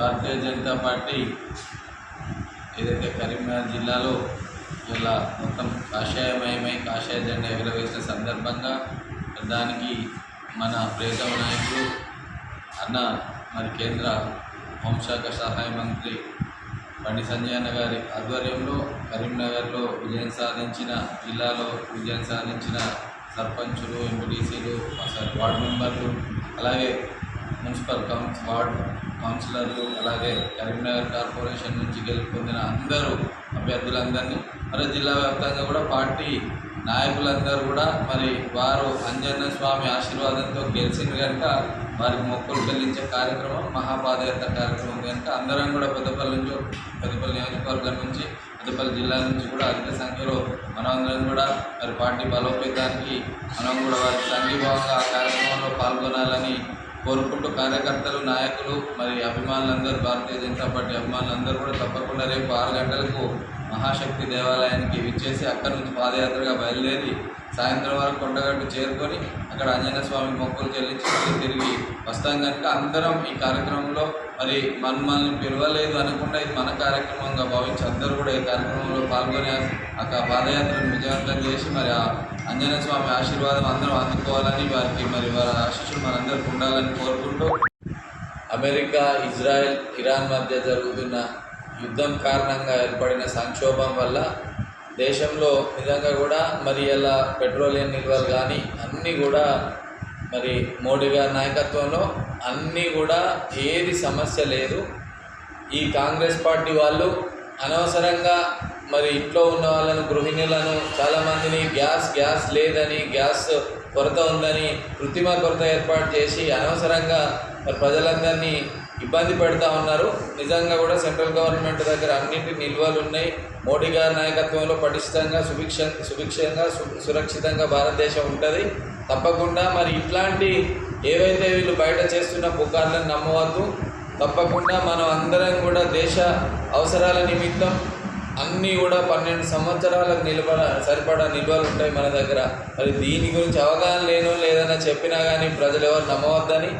Bharatiya Janata party ఏదైతే కరీంనగర్ జిల్లాలో ఇలా మొత్తం కాషాయమయమై కాషాయ జెండా ఎగురవేసిన సందర్భంగా దానికి మన ప్రియతమ నాయకులు అన్న మరి కేంద్ర హోంశాఖ సహాయ మంత్రి బండి సంజయ్ అన్న గారి ఆధ్వర్యంలో కరీంనగర్లో విజయం సాధించిన జిల్లాలో విజయం సాధించిన సర్పంచులు, ఎంపీటీసీలు, వార్డు మెంబర్లు, అలాగే మున్సిపల్ వార్డ్ కౌన్సిలర్లు, అలాగే కరీంనగర్ కార్పొరేషన్ నుంచి గెలుపొందిన అందరూ అభ్యర్థులందరినీ మరి జిల్లా వ్యాప్తంగా కూడా పార్టీ నాయకులందరూ కూడా మరి వారు అంజన్న స్వామి ఆశీర్వాదంతో గెలిచిన కనుక వారికి మొక్కులు చెల్లించే కార్యక్రమం మహాపాదయాత్ర కార్యక్రమం కనుక అందరం కూడా పెద్దపల్లి నియోజకవర్గం నుంచి పెద్దపల్లి జిల్లా నుంచి కూడా అధిక సంఖ్యలో మనమందరం కూడా మరి పార్టీ బలోపేతానికి మనం కూడా వారికి సంఘీభావంగా ఆ కార్యక్రమంలో పాల్గొనాలని కోరుకుంటూ కార్యకర్తలు, నాయకులు, మరి అభిమానులందరూ, భారతీయ జనతా పార్టీ అభిమానులందరూ కూడా తప్పకుండా రేపు 6 గంటలకు మహాశక్తి దేవాలయానికి విచ్చేసి అక్కడి నుంచి పాదయాత్రగా బయలుదేరి సాయంత్రం వరకు కొండగట్టు చేరుకొని అక్కడ ఆంజనేయ స్వామి మొక్కులు చెల్లించి మళ్ళీ తిరిగి వస్తాం కనుక అందరం ఈ కార్యక్రమంలో మరి మనల్ని పిలవలేదు అనకుండా ఇది మన కార్యక్రమంగా భావించి అందరూ కూడా ఈ కార్యక్రమంలో పాల్గొని ఆ పాదయాత్రను విజయవంతం చేసి మరి ఆ ఆంజనేయ స్వామి ఆశీర్వాదం అందరం అందుకోవాలని వారికి మరి వారి ఆశీస్సులు మనందరికీ ఉండాలని కోరుకుంటూ అమెరికా, ఇజ్రాయెల్, ఇరాన్ మధ్య జరుగుతున్న యుద్ధం కారణంగా ఏర్పడిన సంక్షోభం వల్ల దేశంలో నిజంగా కూడా మరి ఇలా పెట్రోలియం నిల్వలు కానీ అన్నీ కూడా మరి మోడీ గారి నాయకత్వంలో అన్నీ కూడా ఏది సమస్య లేదు. ఈ కాంగ్రెస్ పార్టీ వాళ్ళు అనవసరంగా మరి ఇంట్లో ఉన్న వాళ్ళను, గృహిణులను, చాలామందిని గ్యాస్ లేదని, గ్యాస్ కొరత ఉందని కృత్రిమ కొరత ఏర్పాటు చేసి అనవసరంగా మరి ప్రజలందరినీ ఇబ్బంది పెడతా ఉన్నారు. నిజంగా కూడా సెంట్రల్ గవర్నమెంట్ దగ్గర అన్నింటి నిల్వలు ఉన్నాయి. మోడీ గారి నాయకత్వంలో పటిష్టంగా సుభిక్షంగా సురక్షితంగా భారతదేశం ఉంటుంది. తప్పకుండా మరి ఇట్లాంటి ఏవైతే వీళ్ళు బయట చేస్తున్న పుకార్లను నమ్మవద్దు. తప్పకుండా మనం అందరం కూడా దేశ అవసరాల నిమిత్తం అన్నీ కూడా 12 సంవత్సరాలకు సరిపడా నిల్వలు ఉంటాయి మన దగ్గర. మరి దీని గురించి అవగాహన లేదన్నా చెప్పినా కానీ ప్రజలు ఎవరు నమ్మవద్దని.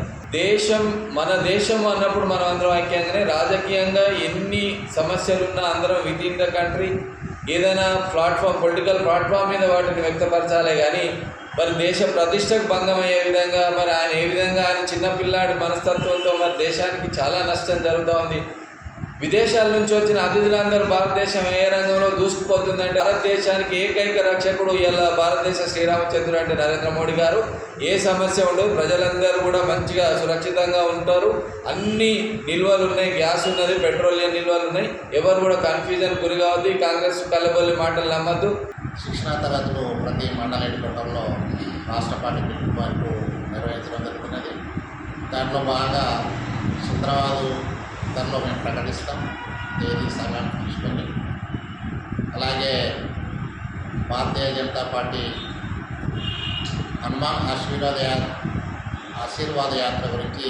మన దేశం అన్నప్పుడు మనం అందరం ఐక్యంగానే, రాజకీయంగా ఎన్ని సమస్యలున్నా అందరం విత్ ఇన్ ద కంట్రీ ఏదైనా పొలిటికల్ ప్లాట్ఫామ్ మీద వాటిని వ్యక్తపరచాలే కానీ మరి దేశ ప్రతిష్టకు భంగం అయ్యే విధంగా మరి ఆయన చిన్నపిల్లాడి మనస్తత్వంతో మరి దేశానికి చాలా నష్టం జరుగుతూ ఉంది. విదేశాల నుంచి వచ్చిన అతిథులందరూ భారతదేశం ఏ రంగంలో దూసుకుపోతుందంటే భారతదేశానికి ఏకైక రక్షకుడు ఇలా భారతదేశ శ్రీరామచంద్రుడు అంటే నరేంద్ర మోడీ గారు. ఏ సమస్య ఉండదు, ప్రజలందరూ కూడా మంచిగా సురక్షితంగా ఉంటారు. అన్ని నిల్వలు ఉన్నాయి, గ్యాస్ ఉన్నది, పెట్రోలియం నిల్వలు ఉన్నాయి. ఎవరు కూడా కన్ఫ్యూజన్ గురి కావద్దు. కాంగ్రెస్ కల్లబొల్లి మాటలు నమ్మద్దు. శిక్షణా తరగతులు ప్రతి మండల హెడ్క్వార్టర్లో రాష్ట్ర పార్టీ పిలుపునకు నిర్వహించడం జరుగుతున్నది. దాంట్లో భాగంగా సుందరవాదు దానిలో మేము ప్రకటిస్తాం తేదీ సమయం తీసుకొని. అలాగే భారతీయ జనతా పార్టీ హనుమాన్ ఆశీర్వాద యాత్ర గురించి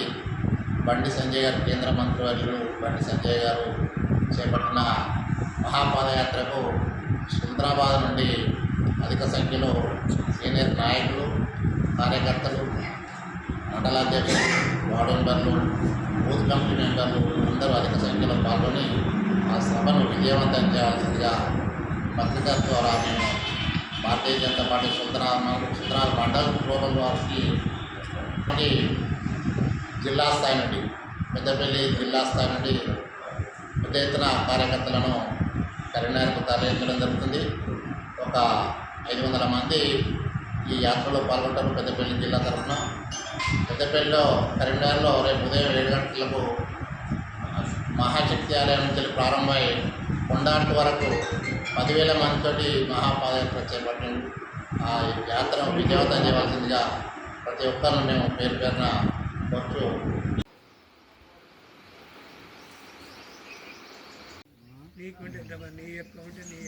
బండి సంజయ్ గారు, కేంద్ర మంత్రివర్యులు బండి సంజయ్ గారు చేపట్టిన మహాపాదయాత్రకు సికింద్రాబాద్ నుండి అధిక సంఖ్యలో సీనియర్ నాయకులు, కార్యకర్తలు, మండలాధ్యక్షులు, వార్డు మెంబర్లు, బూత్ కమిటీ మెంబర్లు అందరూ అధిక సంఖ్యలో పాల్గొని ఆ సభను విజయవంతం చేయాల్సిందిగా పత్రికా ద్వారా మేము భారతీయ జనతా పార్టీ సుందరాల మండల్ రూరల్ వారికి జిల్లా స్థాయి నుండి పెద్దపల్లి జిల్లా స్థాయి నుండి పెద్ద ఎత్తున కార్యకర్తలను కరీంనగర్కు తరలించడం జరుగుతుంది. ఒక 500 మంది ఈ యాత్రలో పాల్గొంటారు పెద్దపల్లి జిల్లా తరఫున. పెద్దపల్లిలో కరీంనగర్లో రేపు ఉదయం 7 గంటలకు మహాశక్తి ఆలయం నుంచి ప్రారంభమై కొండాంటి వరకు 10,000 మందితోటి మహాపాదయాత్ర చేపట్టిన ఆ యాత్రను విజయవంతం చేయవలసిందిగా ప్రతి ఒక్కరిని మేము పేరు పేరున కోరుతూ నీ అకౌంట్ నీ